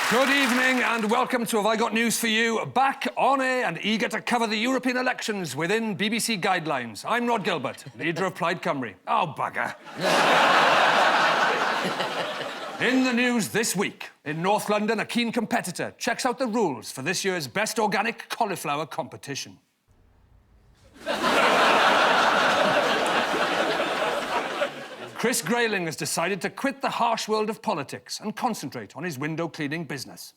Good evening and welcome to Have I Got News For You? Back on air and eager to cover the European elections within BBC guidelines. I'm Rhod Gilbert, leader of Plaid Cymru. Oh, bugger. In the news this week, in North London, a keen competitor checks out the rules for this year's Best Organic Cauliflower competition. Chris Grayling has decided to quit the harsh world of politics and concentrate on his window cleaning business.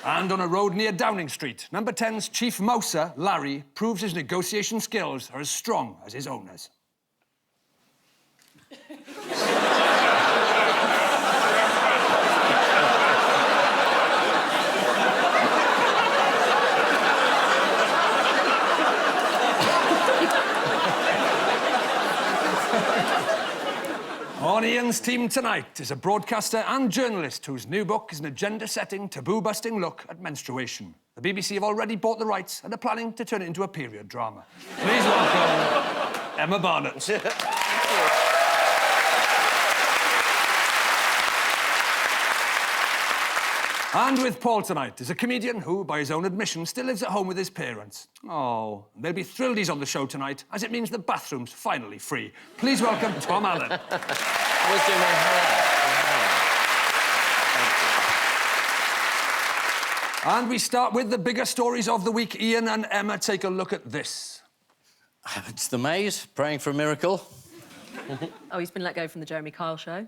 And on a road near Downing Street, number 10's chief mouser, Larry, proves his negotiation skills are as strong as his owners. On Ian's team tonight is a broadcaster and journalist whose new book is an agenda-setting, taboo-busting look at menstruation. The BBC have already bought the rights and are planning to turn it into a period drama. Please welcome Emma Barnett. And with Paul tonight is a comedian who, by his own admission, still lives at home with his parents. Oh, they'll be thrilled he's on the show tonight, as it means the bathroom's finally free. Please welcome Tom Allen. I was doing my hair. And we start with the bigger stories of the week. Ian and Emma, take a look at this. It's the maze, praying for a miracle. Oh, he's been let go from the Jeremy Kyle show.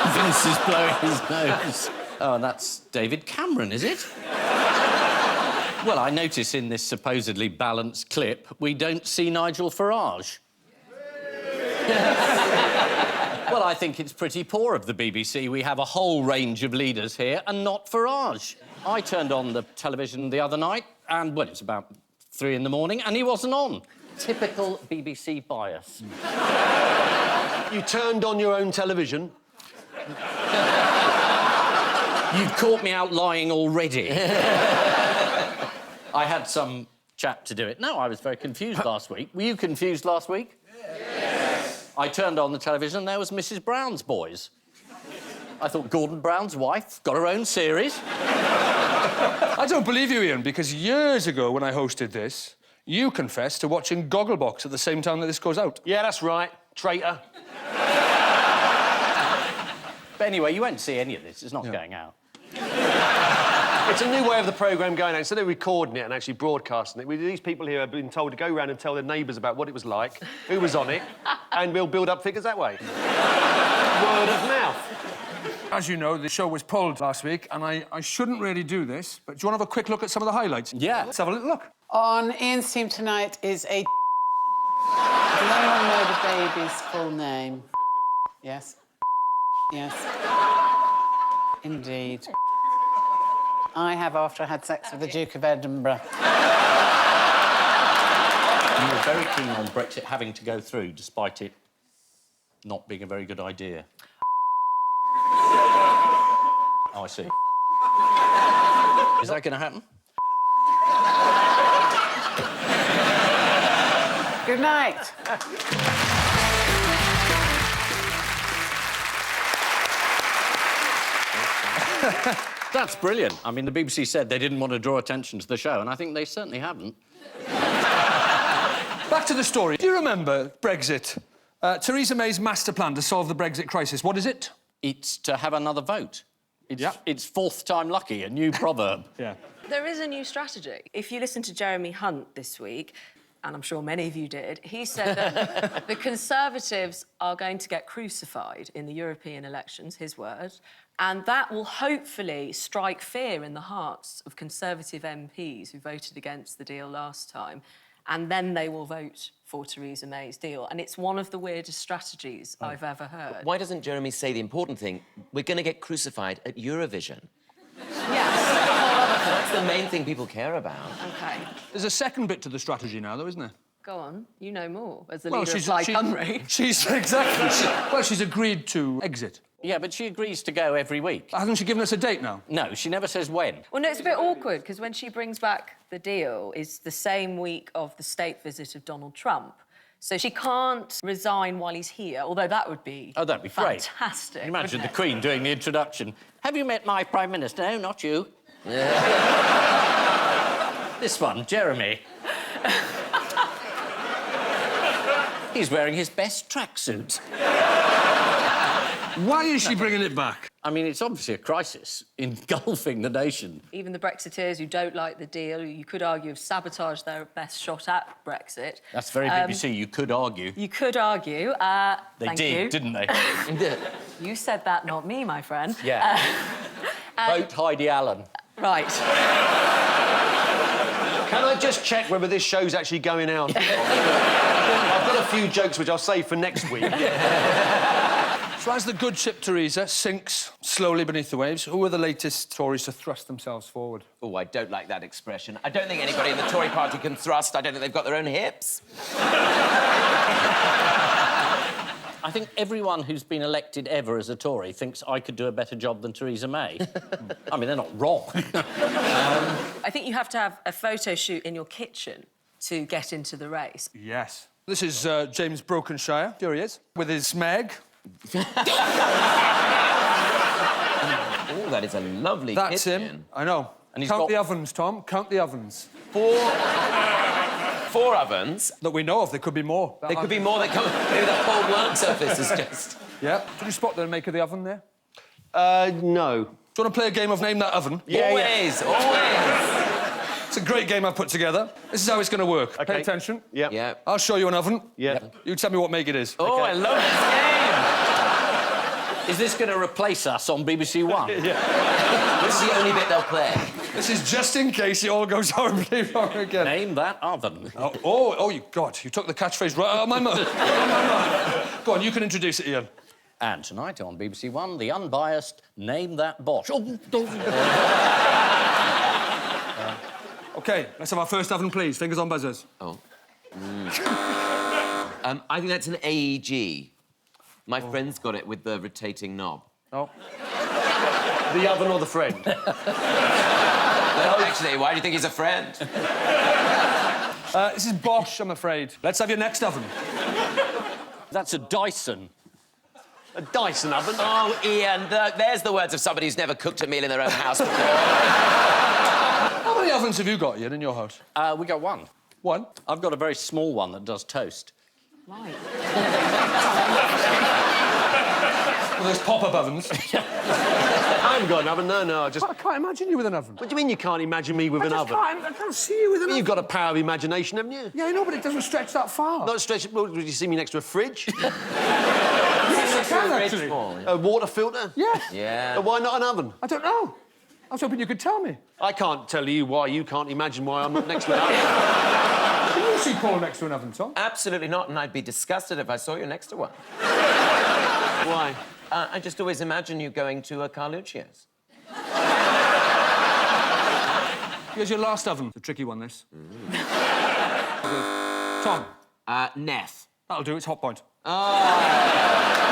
Vince is blowing his nose. Oh, and that's David Cameron, is it? Well, I notice in this supposedly balanced clip, we don't see Nigel Farage. Well, I think it's pretty poor of the BBC. We have a whole range of leaders here and not Farage. I turned on the television the other night and, well, it was about 3 in the morning and he wasn't on. Typical BBC bias. You turned on your own television? You've caught me out lying already. I had some chap to do it. No, I was very confused last week. Were you confused last week? Yes. I turned on the television and there was Mrs. Brown's Boys. I thought Gordon Brown's wife got her own series. I don't believe you, Ian, because years ago when I hosted this, you confessed to watching Gogglebox at the same time that this goes out. Yeah, that's right. Traitor. But anyway, you won't see any of this. It's not going out. It's a new way of the programme going out. Instead of recording it and actually broadcasting it, these people here have been told to go around and tell their neighbours about what it was like, who was on it, and we'll build up figures that way. Word of mouth. As you know, the show was pulled last week, and I shouldn't really do this, but do you want to have a quick look at some of the highlights? Yeah. Let's have a little look. On Ian's team tonight is a... Does anyone know the baby's full name? Yes. Yes. Indeed. I have after I had sex with the Duke of Edinburgh. You were very keen on Brexit having to go through, despite it not being a very good idea. Oh, I see. Is that going to happen? Good night. That's brilliant. I mean, the BBC said they didn't want to draw attention to the show, and I think they certainly haven't. Back to the story. Do you remember Brexit? Theresa May's master plan to solve the Brexit crisis. What is it? It's to have another vote. Yeah. It's fourth time lucky, a new proverb. Yeah. There is a new strategy. If you listen to Jeremy Hunt this week, and I'm sure many of you did, he said that the Conservatives are going to get crucified in the European elections, his words, and that will hopefully strike fear in the hearts of Conservative MPs who voted against the deal last time, and then they will vote for Theresa May's deal. And it's one of the weirdest strategies I've ever heard. Why doesn't Jeremy say the important thing? We're going to get crucified at Eurovision. Yes. That's the main thing people care about. OK. There's a second bit to the strategy now, though, isn't there? Go on, you know more as the leader of Plaid Cymru. She's agreed to exit. Yeah, but she agrees to go every week. Hasn't she given us a date now? No, she never says when. Well, no, it's a bit awkward, because when she brings back the deal, it's the same week of the state visit of Donald Trump. So she can't resign while he's here, although that would be... Oh, that'd be great. Fantastic. Imagine the Queen doing the introduction. Have you met my Prime Minister? No, not you. This one, Jeremy. He's wearing his best tracksuit. Why is she bringing it back? I mean, it's obviously a crisis engulfing the nation. Even the Brexiteers who don't like the deal, you could argue, have sabotaged their best shot at Brexit. That's very BBC, you could argue. You could argue. They did, didn't they? You said that, not me, my friend. Yeah. Vote Heidi Allen. Right. Can I just check whether this show's actually going out? I've got a few jokes which I'll save for next week. So as the good ship Theresa sinks slowly beneath the waves, who are the latest Tories to thrust themselves forward? Oh, I don't like that expression. I don't think anybody in the Tory party can thrust. I don't think they've got their own hips. I think everyone who's been elected ever as a Tory thinks I could do a better job than Theresa May. I mean, they're not wrong. I think you have to have a photo shoot in your kitchen to get into the race. Yes. This is James Brokenshire. Here he is, with his Meg. Oh, that is a lovely That's kitchen. him. I know. And he's Count got- the ovens, Tom. Count the ovens. Four ovens. That we know of. There could be more. There could be more that come... Maybe the whole work surface is just... Yeah. Did you spot the make of the oven there? No. Do you want to play a game of Name That Oven? Yeah, always, always. It's a great game I've put together. This is how it's going to work. Okay. Pay attention. Yeah. Yeah. I'll show you an oven. Yeah. You tell me what make it is. Oh, I love this game. Is this going to replace us on BBC One? This is the only bit they'll play. This is just in case it all goes horribly wrong again. Name that oven. You took the catchphrase right out of my mouth. Go on, you can introduce it, Ian. And tonight on BBC One, the unbiased Name That Bosh. OK, let's have our first oven, please. Fingers on buzzers. Oh. I think that's an AEG. My friend's got it with the rotating knob. Oh. The oven or the friend? No, actually, why do you think he's a friend? This is Bosch, I'm afraid. Let's have your next oven. That's a Dyson. A Dyson oven? Oh, Ian, there's the words of somebody who's never cooked a meal in their own house before. How many ovens have you got, Ian, in your house? We got one. One? I've got a very small one that does toast. Right. Well, there's pop-up ovens. I haven't got an oven, no, I just... I can't imagine you with an oven. What do you mean you can't imagine me with an oven? I can't see you with an oven. You've got a power of imagination, haven't you? Yeah, I know, but it doesn't stretch that far. Not stretch... Well, would you see me next to a fridge? Yes, I can, actually. A water filter? Yes. Yeah. Why not an oven? I don't know. I was hoping you could tell me. I can't tell you why you can't imagine why I'm not next to an oven. Can you see Paul next to an oven, Tom? Absolutely not, and I'd be disgusted if I saw you next to one. Why? I just always imagine you going to a Carluccio's. Here's your last oven. It's a tricky one, this. Tom. Neff. That'll do, it's hot point. Oh.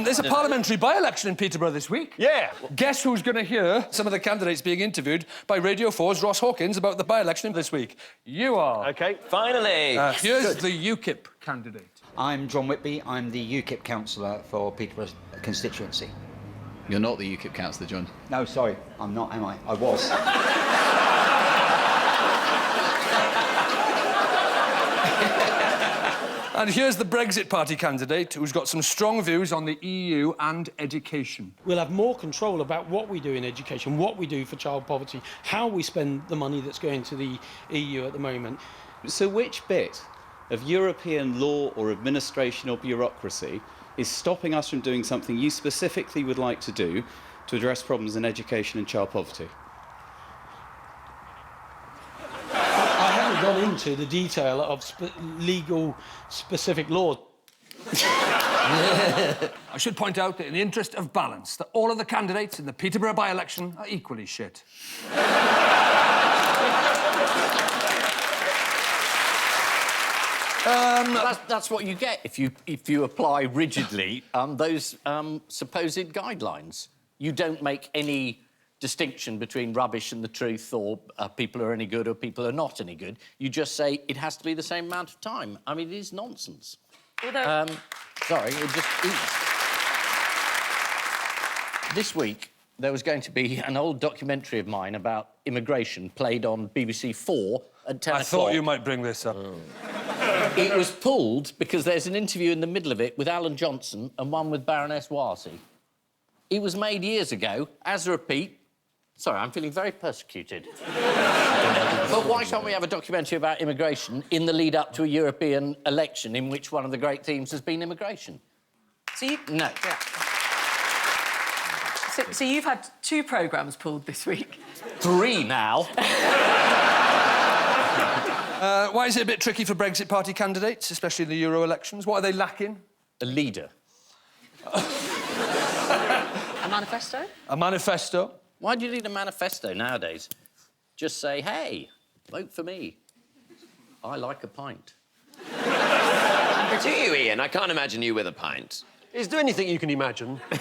There's a parliamentary by-election in Peterborough this week. Yeah. Guess who's going to hear some of the candidates being interviewed by Radio 4's Ross Hawkins about the by-election this week? You are. OK. Finally. Here's the UKIP candidate. I'm John Whitby. I'm the UKIP councillor for Peterborough constituency. You're not the UKIP councillor, John. No, sorry, I'm not, am I? I was. And here's the Brexit Party candidate who's got some strong views on the EU and education. We'll have more control about what we do in education, what we do for child poverty, how we spend the money that's going to the EU at the moment. So which bit of European law or administration or bureaucracy is stopping us from doing something you specifically would like to do to address problems in education and child poverty? I haven't gone into the detail of legal specific law. I should point out that in the interest of balance, that all of the candidates in the Peterborough by-election are equally shit. That's what you get if you apply rigidly those supposed guidelines. You don't make any distinction between rubbish and the truth, or people are any good or people are not any good. You just say it has to be the same amount of time. I mean, it is nonsense. Although... Sorry, it just is. This week, there was going to be an old documentary of mine about immigration played on BBC 4 at 10 o'clock. I thought you might bring this up. It was pulled because there's an interview in the middle of it with Alan Johnson and one with Baroness Warsi. It was made years ago, as a repeat. Sorry, I'm feeling very persecuted. But why can't we have a documentary about immigration in the lead-up to a European election in which one of the great themes has been immigration? So you... No. Yeah. So you've had 2 programmes pulled this week? 3 now. Why is it a bit tricky for Brexit Party candidates, especially in the Euro elections? What are they lacking? A leader. A manifesto? A manifesto. Why do you need a manifesto nowadays? Just say, hey, vote for me. I like a pint. Do you, Ian? I can't imagine you with a pint. Is there anything you can imagine? I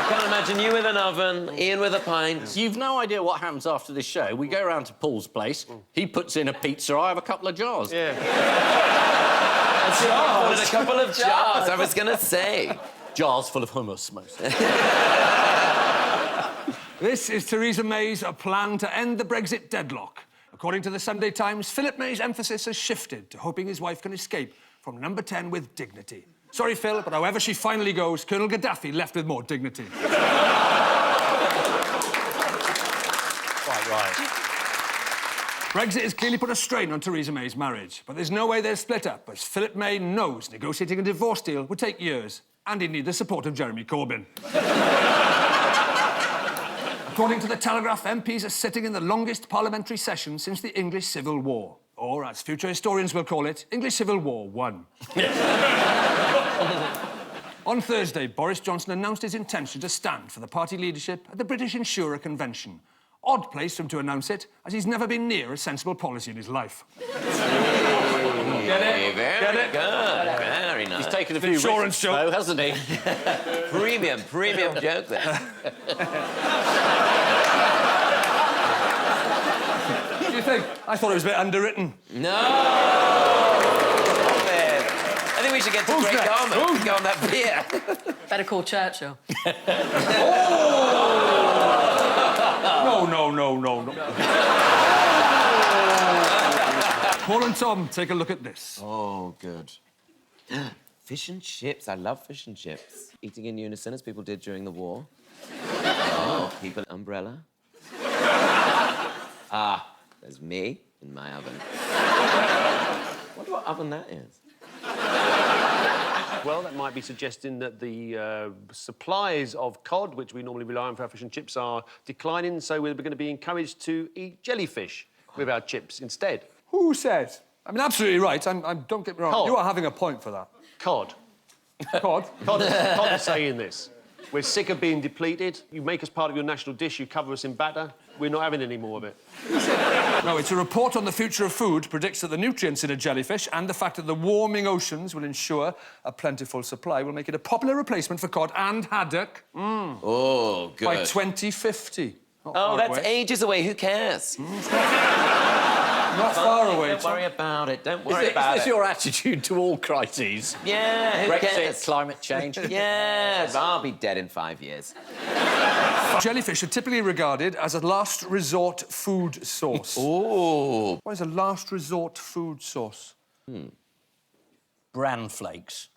can't imagine you with an oven, Ian with a pint. You've no idea what happens after this show. We go round to Paul's place, he puts in a pizza, I have a couple of jars. Yeah. Jars? A couple of jars, I was going to say. Jars full of hummus, mostly. This is Theresa May's plan to end the Brexit deadlock. According to the Sunday Times, Philip May's emphasis has shifted to hoping his wife can escape from number 10 with dignity. Sorry, Phil, but however she finally goes, Colonel Gaddafi left with more dignity. Quite right. Brexit has clearly put a strain on Theresa May's marriage, but there's no way they'll split up, as Philip May knows negotiating a divorce deal would take years, and he'd need the support of Jeremy Corbyn. According to the Telegraph, MPs are sitting in the longest parliamentary session since the English Civil War. Or, as future historians will call it, English Civil War 1. On Thursday, Boris Johnson announced his intention to stand for the party leadership at the British Insurer Convention. Odd place for him to announce it, as he's never been near a sensible policy in his life. Get it? Very good. Very nice. He's taken a few insurance risks, joke, though, hasn't he? Premium joke there. What do you think? I thought it was a bit underwritten. No! Stop it. I think we should get to Great Garment and go on that beer. Better call Churchill. No. Paul and Tom, take a look at this. Oh, good. Fish and chips. I love fish and chips. Eating in unison, as people did during the war. Oh, people umbrella. Ah, there's me in my oven. I wonder what oven that is. Well, that might be suggesting that the supplies of cod, which we normally rely on for our fish and chips, are declining, so we're going to be encouraged to eat jellyfish with our chips instead. Who says? I mean, absolutely right. Don't get me wrong. Cod. You are having a point for that. Cod. Cod? Cod is saying this. We're sick of being depleted. You make us part of your national dish, you cover us in batter. We're not having any more of it. No, it's a report on the future of food predicts that the nutrients in a jellyfish and the fact that the warming oceans will ensure a plentiful supply will make it a popular replacement for cod and haddock. Oh, good. By 2050. Oh, that's ages away. Who cares? Not far away. Don't worry about it. Don't worry Is about this it. your attitude to all crises? Yeah, who Brexit, cares? climate change. Yes, I'll be dead in 5 years. Jellyfish are typically regarded as a last resort food source. Ooh. What is a last resort food source? Bran flakes.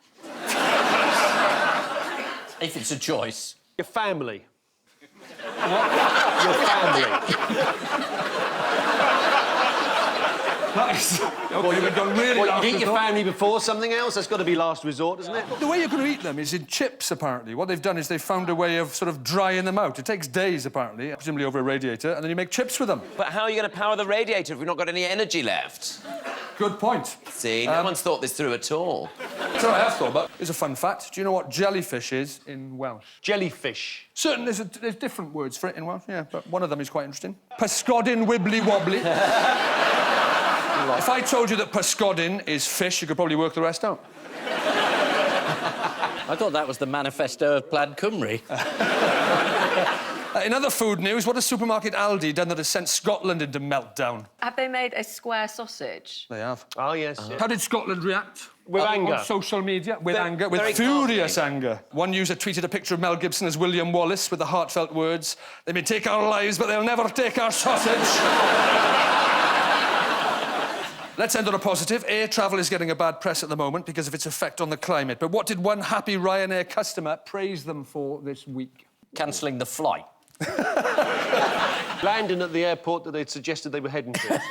If it's a choice. Your family. What? Your family. Nice. Okay, we've done really What, last you eat your resort. family before something else? That's got to be last resort, isn't it? The way you're going to eat them is in chips, apparently. What they've done is they've found a way of sort of drying them out. It takes days, apparently, presumably over a radiator, and then you make chips with them. But how are you going to power the radiator if we've not got any energy left? Good point. See, no one's thought this through at all. So I have thought about. Here's a fun fact. Do you know what jellyfish is in Welsh? Jellyfish. There's different words for it in Welsh, yeah, but one of them is quite interesting. Pysgodyn wibbly wobbly. If I told you that pysgodyn is fish, you could probably work the rest out. I thought that was the manifesto of Plaid Cymru. In other food news, what has supermarket Aldi done that has sent Scotland into meltdown? Have they made a square sausage? They have. Oh, yes. Yeah. How did Scotland react? With anger. On social media? With anger. With very furious anger. One user tweeted a picture of Mel Gibson as William Wallace with the heartfelt words, "They may take our lives, but they'll never take our sausage." Let's end on a positive. Air travel is getting a bad press at the moment because of its effect on the climate. But what did one happy Ryanair customer praise them for this week? Cancelling the flight. Landing at the airport that they'd suggested they were heading to.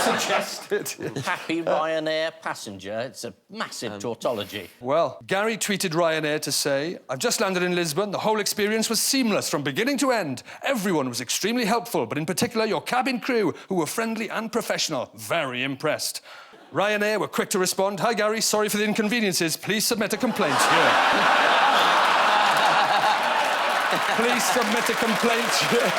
Suggested. Happy Ryanair passenger. It's a massive tautology. Well, Gary tweeted Ryanair to say, "I've just landed in Lisbon. The whole experience was seamless from beginning to end. Everyone was extremely helpful, but in particular your cabin crew, who were friendly and professional. Very impressed." Ryanair were quick to respond, "Hi, Gary. Sorry for the inconveniences. Please submit a complaint here." Please submit a complaint here.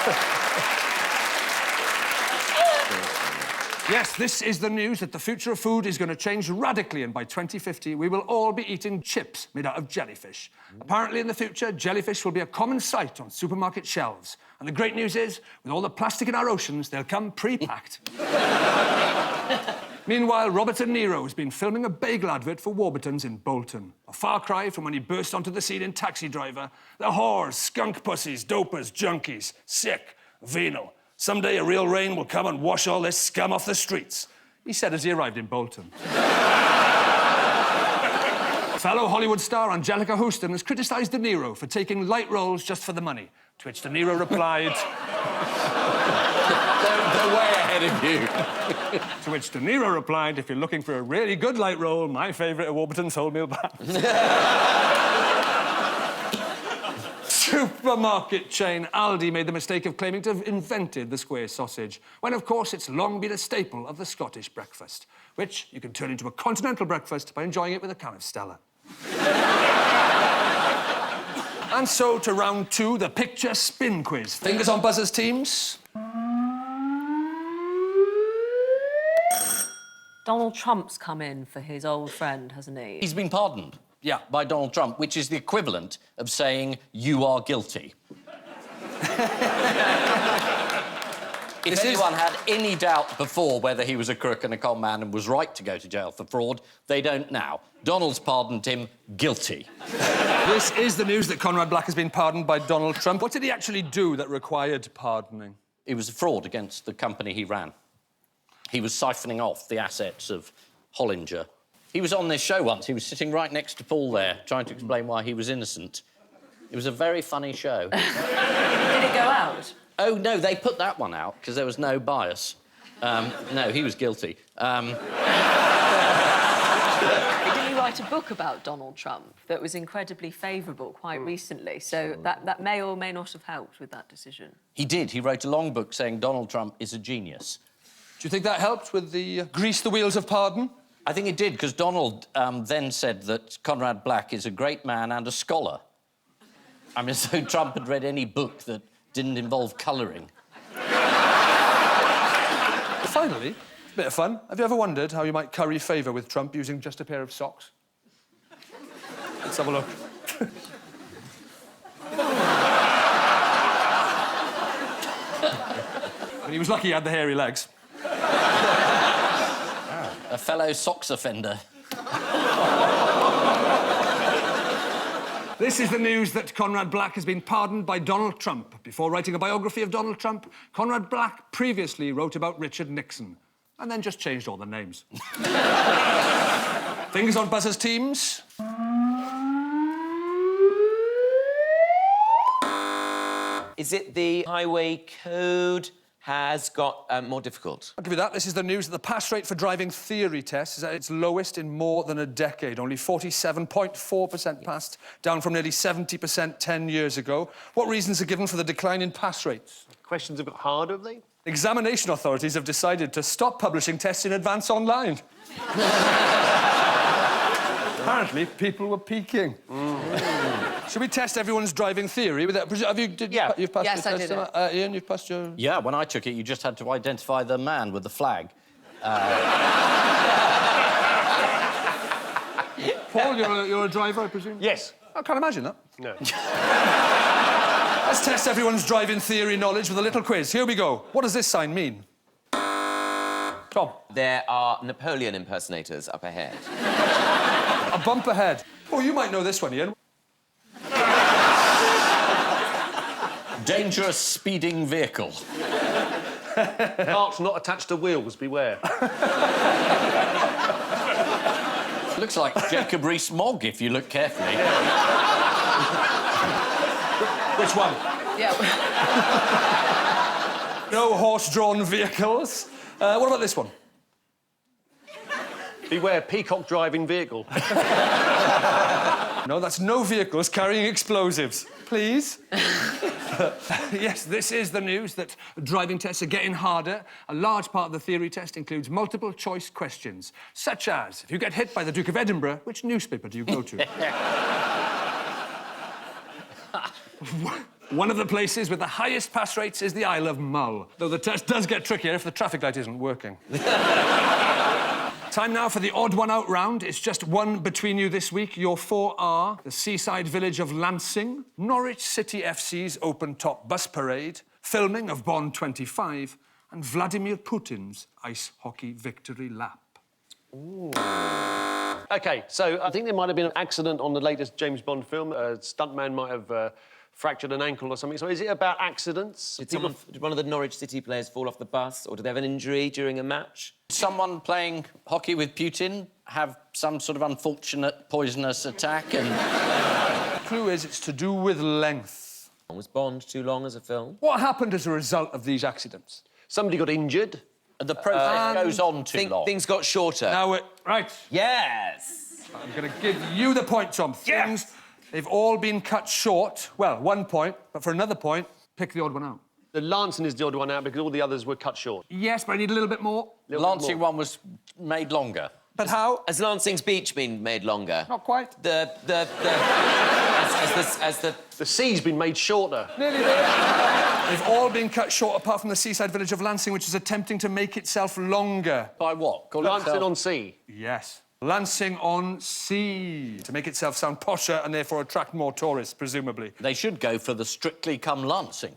Yes, this is the news that the future of food is going to change radically, and by 2050, we will all be eating chips made out of jellyfish. Apparently, in the future, jellyfish will be a common sight on supermarket shelves. And the great news is, with all the plastic in our oceans, they'll come pre-packed. Meanwhile, Robert De Niro has been filming a bagel advert for Warburton's in Bolton. A far cry from when he burst onto the scene in Taxi Driver. The whores, skunk pussies, dopers, junkies, sick, venal. Someday a real rain will come and wash all this scum off the streets, he said as he arrived in Bolton. Fellow Hollywood star Angelica Houston has criticised De Niro for taking light roles just for the money, to which De Niro replied... They're way ahead of you. To which De Niro replied, "If you're looking for a really good light roll, my favourite are Warburton's wholemeal buns." Supermarket chain Aldi made the mistake of claiming to have invented the square sausage, when, of course, it's long been a staple of the Scottish breakfast, which you can turn into a continental breakfast by enjoying it with a can of Stella. And so, to round two, the picture spin quiz. Fingers on buzzers, teams. Donald Trump's come in for his old friend, hasn't he? He's been pardoned. Yeah. By Donald Trump, which is the equivalent of saying, "You are guilty." If anyone had any doubt before whether he was a crook and a con man and was right to go to jail for fraud, they don't now. Donald's pardoned him guilty. This is the news that Conrad Black has been pardoned by Donald Trump. What did he actually do that required pardoning? It was a fraud against the company he ran. He was siphoning off the assets of Hollinger. He was on this show once. He was sitting right next to Paul there, trying to explain why he was innocent. It was a very funny show. Did it go out? Oh, no, they put that one out because there was no bias. No, he was guilty. Didn't he write a book about Donald Trump that was incredibly favourable quite recently? So that may or may not have helped with that decision. He did. He wrote a long book saying Donald Trump is a genius. Do you think that helped with the grease the wheels of pardon? I think it did, because Donald then said that Conrad Black is a great man and a scholar. I mean, so Trump had read any book that didn't involve colouring. Finally, a bit of fun. Have you ever wondered how you might curry favour with Trump using just a pair of socks? Let's have a look. And he was lucky he had the hairy legs. A fellow socks offender. This is the news that Conrad Black has been pardoned by Donald Trump. Before writing a biography of Donald Trump, Conrad Black previously wrote about Richard Nixon, and then just changed all the names. Fingers on buzzers, teams. Is it the highway code has got more difficult? I'll give you that. This is the news that the pass rate for driving theory tests is at its lowest in more than a decade. Only 47.4% passed, down from nearly 70% 10 years ago. What reasons are given for the decline in pass rates? Questions have got harder, have they? Examination authorities have decided to stop publishing tests in advance online. Apparently, people were peaking. Should we test everyone's driving theory? With that? Have you? You've passed Yes, your I test. did it. Ian, you've passed your... Yeah, when I took it, you just had to identify the man with the flag. Paul, you're a driver, I presume? Yes. I can't imagine that. No. Let's test everyone's driving theory knowledge with a little quiz. Here we go. What does this sign mean? Tom. There are Napoleon impersonators up ahead. A bump ahead. Oh, you might know this one, Ian. Dangerous speeding vehicle. Carts not attached to wheels, beware. Looks like Jacob Rees-Mogg, if you look carefully. Which one? Yeah. No horse-drawn vehicles. What about this one? Beware, peacock driving vehicle. No, that's no vehicles carrying explosives. Please? Yes, this is the news that driving tests are getting harder. A large part of the theory test includes multiple-choice questions, such as, if you get hit by the Duke of Edinburgh, which newspaper do you go to? One of the places with the highest pass rates is the Isle of Mull, though the test does get trickier if the traffic light isn't working. Time now for the odd one out round. It's just one between you this week. Your four are the seaside village of Lansing, Norwich City FC's open-top bus parade, filming of Bond 25, and Vladimir Putin's ice hockey victory lap. Ooh. OK, so I think there might have been an accident on the latest James Bond film. A stuntman might have fractured an ankle or something. So is it about accidents? Did one of the Norwich City players fall off the bus, or did they have an injury during a match? Someone playing hockey with Putin have some sort of unfortunate poisonous attack and... The clue is it's to do with length. Was Bond too long as a film? What happened as a result of these accidents? Somebody got injured. The process goes on too long. Things got shorter. Now, right. Yes! I'm going to give you the point, Tom. Yes! They've all been cut short. Well, 1 point, but for another point, pick the odd one out. The Lansing is the odd one out because all the others were cut short. Yes, but I need a little bit more. The Lansing one was made longer. But how? Has Lansing's beach been made longer? Not quite. The sea's been made shorter. Nearly there. They've all been cut short, apart from the seaside village of Lansing, which is attempting to make itself longer. By what? Lansing on Sea. Yes. Lansing on Sea. To make itself sound posher and therefore attract more tourists, presumably. They should go for the Strictly Come Lansing.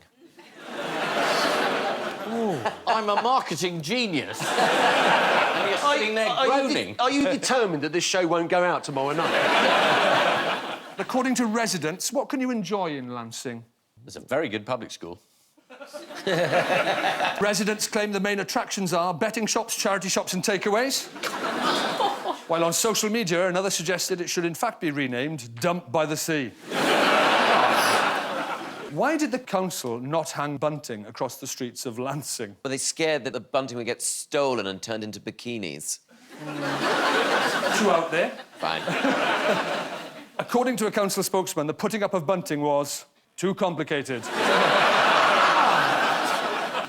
I'm a marketing genius. And you're sitting there groaning. Are you determined that this show won't go out tomorrow night? According to residents, what can you enjoy in Lansing? There's a very good public school. Residents claim the main attractions are betting shops, charity shops and takeaways. While on social media, another suggested it should in fact be renamed Dump by the Sea. Why did the council not hang bunting across the streets of Lansing? Were they scared that the bunting would get stolen and turned into bikinis? Too out there. Fine. According to a council spokesman, the putting up of bunting was too complicated.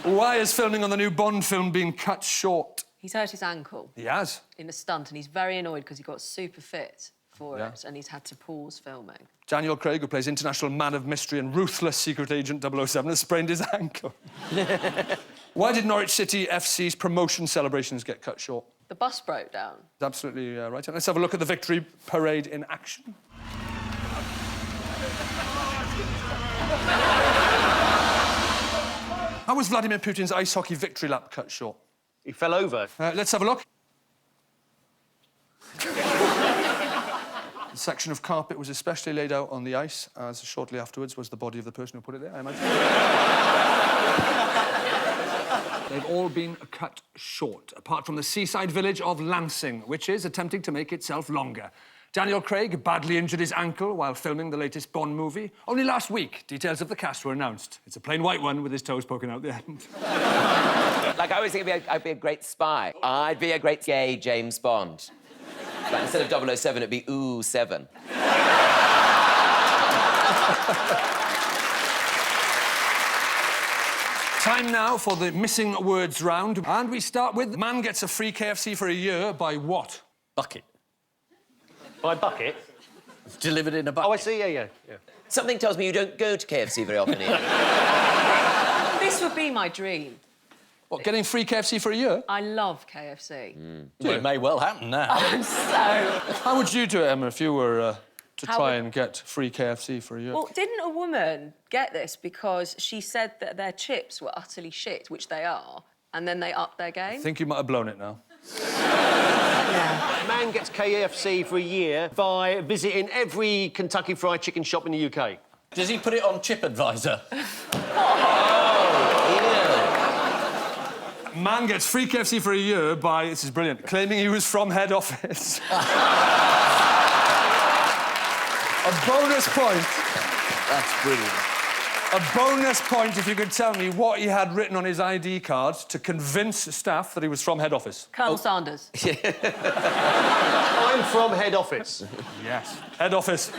Why is filming on the new Bond film being cut short? He's hurt his ankle. He has. In a stunt, and he's very annoyed because he got super fit for it, and he's had to pause filming. Daniel Craig, who plays international man of mystery and ruthless secret agent 007, has sprained his ankle. Why did Norwich City FC's promotion celebrations get cut short? The bus broke down. Absolutely right. Let's have a look at the victory parade in action. How was Vladimir Putin's ice hockey victory lap cut short? He fell over. Let's have a look. A section of carpet was especially laid out on the ice, as shortly afterwards was the body of the person who put it there, I imagine. They've all been cut short, apart from the seaside village of Lansing, which is attempting to make itself longer. Daniel Craig badly injured his ankle while filming the latest Bond movie. Only last week, details of the cast were announced. It's a plain white one with his toes poking out the end. Like, I always think I'd be a great spy. I'd be a great gay James Bond. Like, instead of 007, it'd be Ooh 7. Time now for the missing words round. And we start with man gets a free KFC for a year by what? Bucket. By bucket? It's delivered in a bucket. Oh, I see, yeah. Something tells me you don't go to KFC very often, Ian. This would be my dream. What, getting free KFC for a year? I love KFC. Well, it may well happen now. I'm so... How would you do it, Emma, if you were to How try would- and get free KFC for a year? Well, didn't a woman get this because she said that their chips were utterly shit, which they are, and then they upped their game? I think you might have blown it now. A man gets KFC for a year by visiting every Kentucky Fried Chicken shop in the UK. Does he put it on TripAdvisor? Man gets free KFC for a year by, this is brilliant, claiming he was from head office. A bonus point. That's brilliant. A bonus point if you could tell me what he had written on his ID card to convince staff that he was from head office. Colonel Sanders. I'm from head office. Yes. Head office.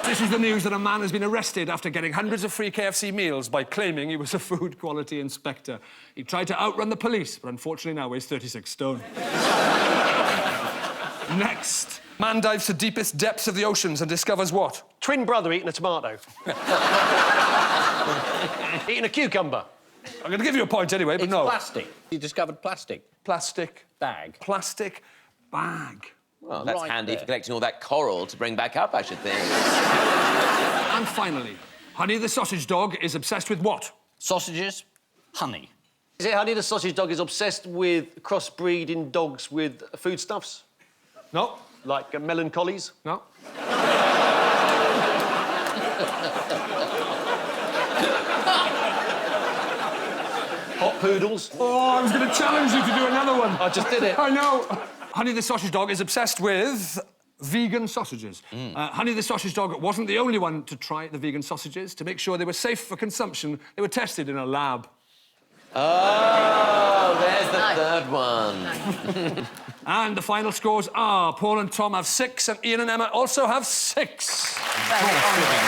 This is the news that a man has been arrested after getting hundreds of free KFC meals by claiming he was a food quality inspector. He tried to outrun the police, but unfortunately now weighs 36 stone. Next. Man dives to deepest depths of the oceans and discovers what? Twin brother eating a tomato. Eating a cucumber. I'm going to give you a point anyway, but It's no. plastic. He discovered plastic. Plastic Bag. Plastic bag. Well, that's Right handy there. for collecting all that coral to bring back up, I should think. And finally, Honey the sausage dog is obsessed with what? Sausages, honey. Is it Honey the sausage dog is obsessed with crossbreeding dogs with foodstuffs? No. Like melancholies? No. Hot poodles? Oh, I was going to challenge you to do another one. I just did it. I know. Honey the sausage dog is obsessed with vegan sausages. Honey the sausage dog wasn't the only one to try the vegan sausages. To make sure they were safe for consumption, they were tested in a lab. Oh, there's the Nice. third one. Nice. And the final scores are Paul and Tom have 6, and Ian and Emma also have 6. Very honourable.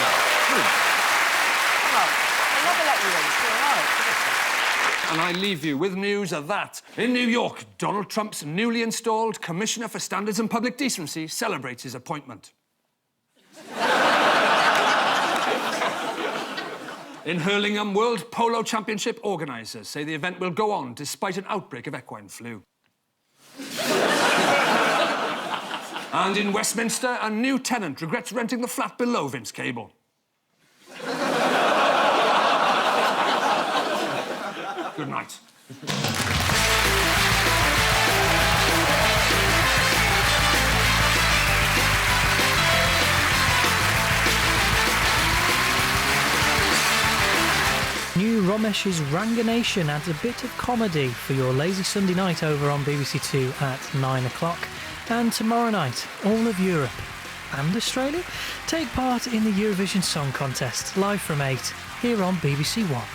Well, I'll never let you win. It's all right. And I leave you with news of that. In New York, Donald Trump's newly installed Commissioner for Standards and Public Decency celebrates his appointment. In Hurlingham, World Polo Championship organisers say the event will go on despite an outbreak of equine flu. And in Westminster, a new tenant regrets renting the flat below Vince Cable. Good night. New Romesh's Ranganation adds a bit of comedy for your lazy Sunday night over on BBC Two at 9 o'clock. And tomorrow night, all of Europe and Australia take part in the Eurovision Song Contest, live from 8, here on BBC One.